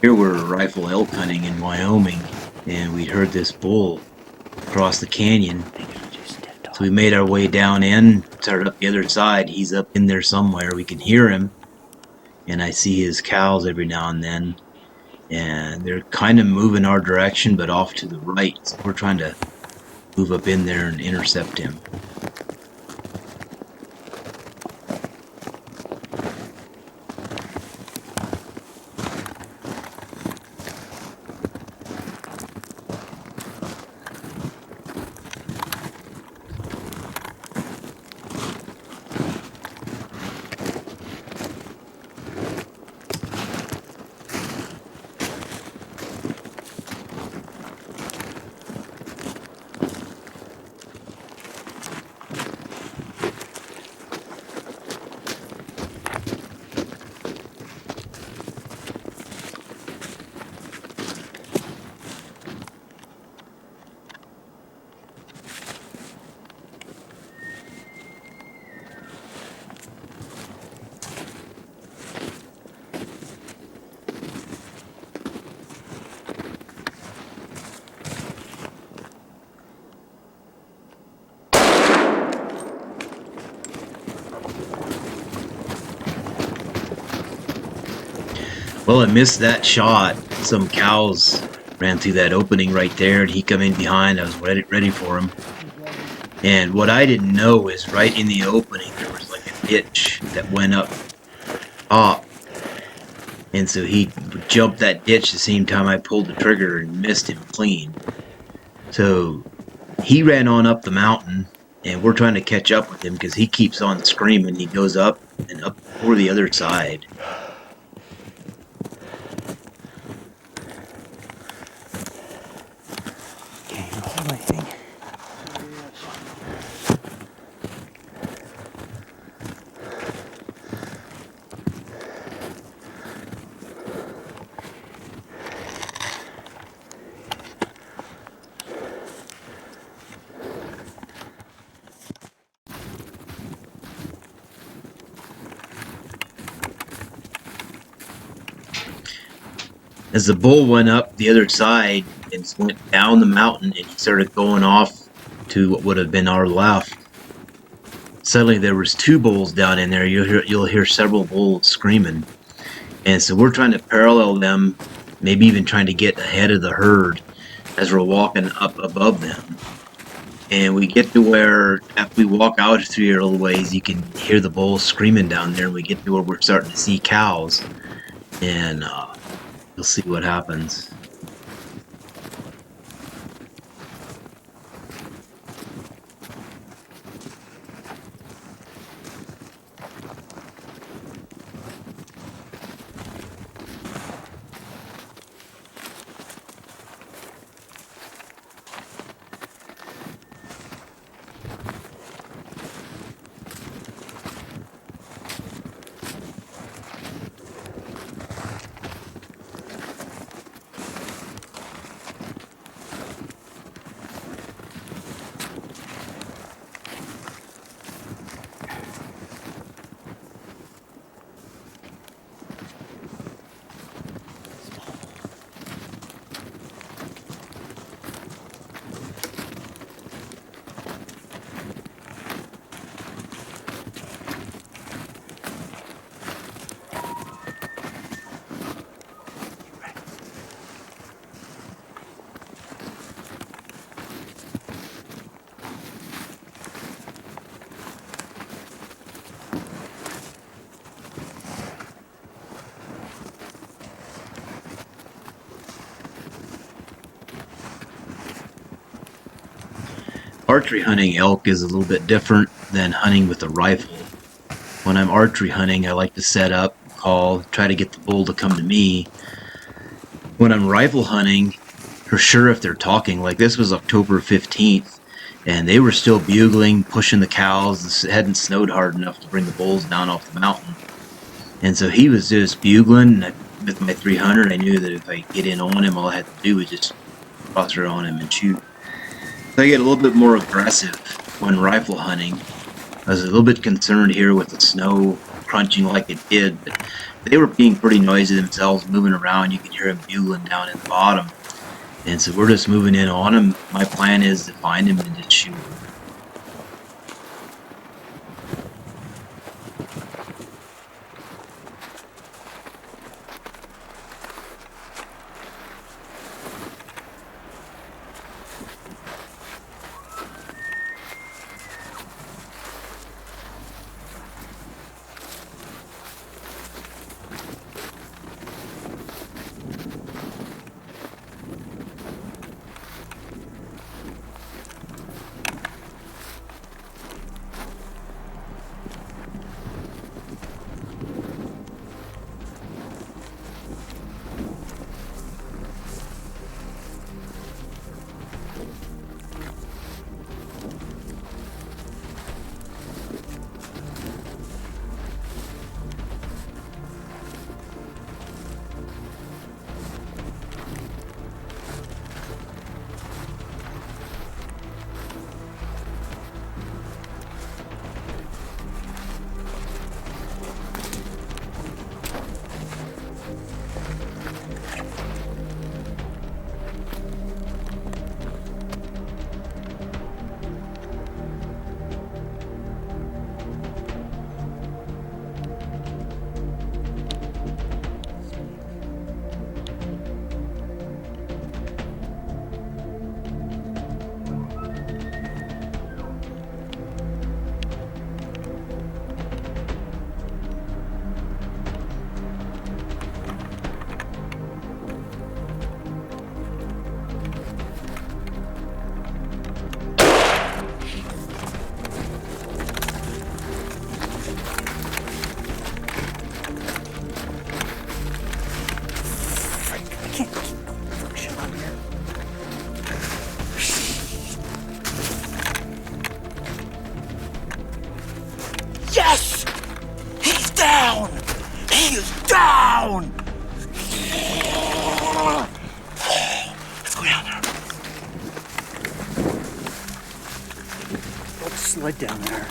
Here we're rifle elk hunting in Wyoming, and we heard this bull across the canyon. So we made our way down in, started up the other side. He's up in there somewhere. We can hear him, and I see his cows every now and then. And they're kind of moving our direction, but off to the right. So we're trying to move up in there and intercept him. Well, I missed that shot. Some cows ran through that opening right there, and he come in behind. I was ready for him. And what I didn't know is right in the opening there was like a ditch that went up top. And so he jumped that ditch the same time I pulled the trigger and missed him clean. So he ran on up the mountain, and we're trying to catch up with him because he keeps on screaming. He goes up and up over the other side. As the bull went up the other side and went down the mountain, and he started going off to what would have been our left, suddenly there was two bulls down in there. You'll hear several bulls screaming, and so we're trying to parallel them, maybe even trying to get ahead of the herd as we're walking up above them. And we get to where, after we walk out through a little ways, you can hear the bulls screaming down there, and we get to where we're starting to see cows, and you'll see what happens. Archery hunting elk is a little bit different than hunting with a rifle. When I'm archery hunting, I like to set up, call, try to get the bull to come to me. When I'm rifle hunting, for sure if they're talking, like this was October 15th, and they were still bugling, pushing the cows. It hadn't snowed hard enough to bring the bulls down off the mountain. And so he was just bugling. With my 300, I knew that if I get in on him, all I had to do was just cluster on him and shoot. So I get a little bit more aggressive when rifle hunting. I was a little bit concerned here with the snow crunching like it did, but they were being pretty noisy themselves, moving around. You could hear them bugling down in the bottom. And so we're just moving in on them. My plan is to find him and just shoot him. Yes! He's down! He is down! Let's go down there. Let's slide down there.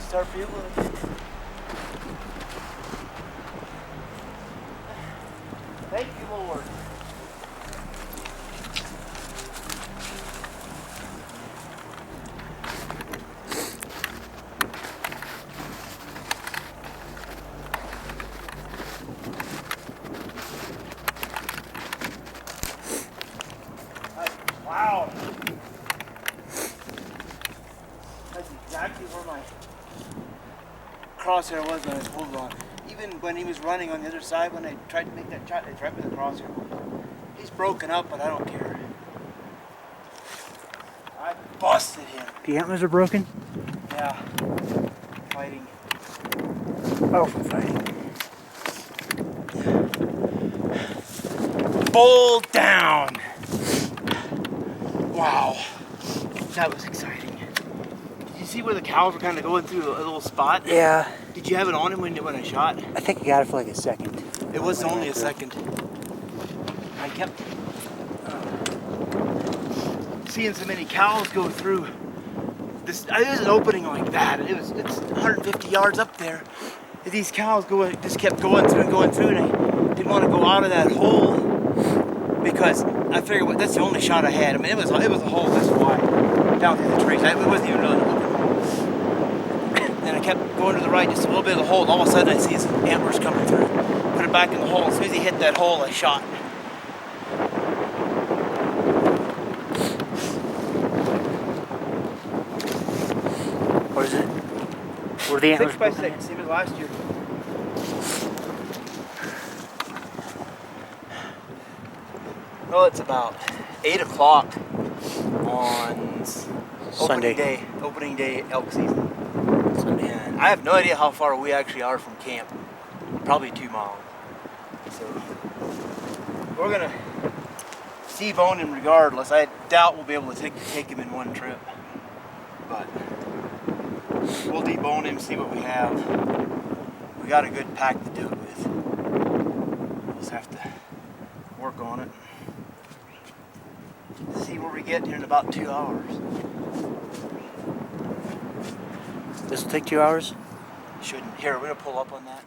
Start bugling. Thank you, Lord. Wow. That's exactly where my crosshair was when I pulled on. Even when he was running on the other side, when I tried to make that shot, it's right where the crosshair was. He's broken up, but I don't care. I busted him. The antlers are broken? Yeah. Fighting. Oh, from fighting. Bull down. Wow. That was exciting. Did you see where the cows were kind of going through a little spot? Yeah. Did you have it on him when I shot? I think I got it for like a second. It was only a second. I kept seeing so many cows go through this. There's an opening like that. It's 150 yards up there. And these cows just kept going through and going through, and I didn't want to go out of that hole because I figured that's the only shot I had. I mean, it was a hole this wide down through the trees. It wasn't even really an open hole. And I kept going to the right just a little bit of the hole. And all of a sudden, I see his antlers coming through. Put it back in the hole. As soon as he hit that hole, I shot. Were the antlers 6 by broken 6, same as last year. Well, it's about 8 o'clock on Sunday. opening day elk season. Sunday. And I have no idea how far we actually are from camp. Probably 2 miles. So we're gonna debone him regardless. I doubt we'll be able to take him in one trip. But we'll debone him, see what we have. We got a good pack to do it with. We'll just have to work on it. See where we get here in about 2 hours. This will take 2 hours? Shouldn't. Here, we're gonna pull up on that.